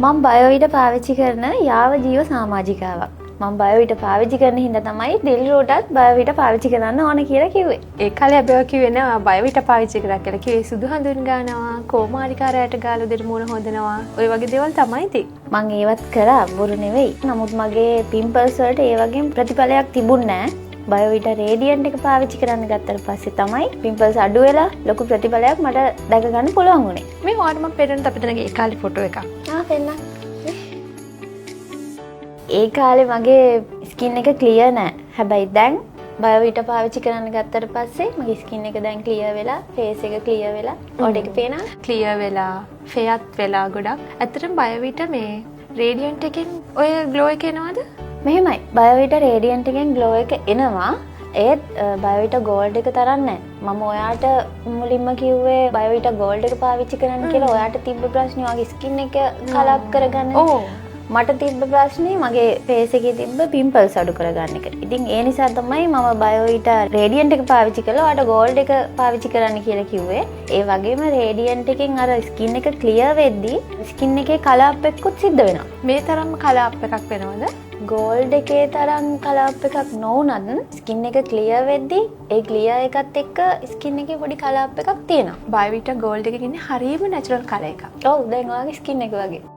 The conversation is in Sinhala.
මම බයෝවිට පාවිච්චි කරන යාව ජීව සමාජිකාවක්. මම බයෝවිට පාවිච්චි කරන හින්දා තමයි ඩෙල් රෝටත් බයෝවිට පාවිච්චි කරන්න ඕන කියලා කිව්වේ. ඒ කාලේ අපි කිව්වේ නෑ බයෝවිට පාවිච්චි කරා කියලා. කිව්වේ සුදු හඳුන් ගන්නවා, කෝමාරිකාරයට ගාලා දෙට මූණ හොදනවා. ඔය වගේ දේවල් තමයි තියෙන්නේ. මං ඒවත් කරා බොරු නෙවෙයි. නමුත් මගේ පිම්පල්ස් වලට ඒ වගේ ප්‍රතිඵලයක් තිබුණේ නෑ. බයෝවිට රේඩියන්ට් එක පාවිච්චි කරන්න ගත්තට පස්සේ තමයි පිම්පල්ස් අඩු වෙලා ලොකු ප්‍රතිඵලයක් මට දැක ගන්න පුළුවන් වුණේ. මේ ඔයාලට මම පෙන්නන්න අපිට නගේ ඒ කාලේ ෆොටෝ එකක්. පෙන්නන්න. ඒ කාලේ මගේ ස්කින් එක ක්ලියර් නෑ. හැබැයි දැන් බයෝවිට පාවිච්චි කරන්න ගත්තට පස්සේ මගේ ස්කින් එක දැන් ක්ලියර් වෙලා, ෆේස් එක ක්ලියර් වෙලා, ඔඩ එක පේනවා. ක්ලියර් වෙලා, ෆෙයත් වෙලා ගොඩක්. ඇත්තටම බයෝවිට මේ රේඩියන්ට් එකෙන් ඔය ග්ලෝ එක එනවද? මෙහෙමයි. බයෝවිට රේඩියන්ට් එකෙන් ග්ලෝ එක එනවා. ඒත් බයෝවිට ගෝල්ඩ් එක තරම් නෑ. මම ඔයාට මුලින්ම කිව්වේ බයෝවිට ගෝල්ඩ් එක පාවිච්චි කරන්න කියලා. ඔයාට තිබ්බ ප්‍රශ්නේ වගේ ස්කින් එක කලර් කරගන්න. මට තිබ්බ ප්‍රශ්නේ මගේ ෆේස් එකේ තිබ්බ පිම්පල්ස් අඩු කරගන්න එක. ඉතින් ඒ නිසා තමයි මම බයෝවිට රේඩියන්ට් එක පාවිච්චි කළා. ඔයාට ගෝල්ඩ් එක පාවිච්චි කරන්න කියලා කිව්වේ. ඒ වගේම රේඩියන්ට් එකෙන් අර ස්කින් එක ක්ලියර් වෙද්දී ස්කින් එකේ කලර් අප් එකකුත් සිද්ධ වෙනවා. මේ තරම්ම කලර් අප් එකක් වෙනවද? ගෝල්ඩ් එකේ තරම් කලර් අප් එකක් නොවුනත් ස්කින් එක ක්ලියර් වෙද්දී ඒ ක්ලියර් එකත් එක්ක ස්කින් එකේ පොඩි කලර් අප් එකක් තියෙනවා. බයෝවිට ගෝල්ඩ් එකේ ඉන්නේ හරියම නැචරල් කලර් එකක්. ඔව් දැන් ඔයාගේ ස්කින් එක වගේ.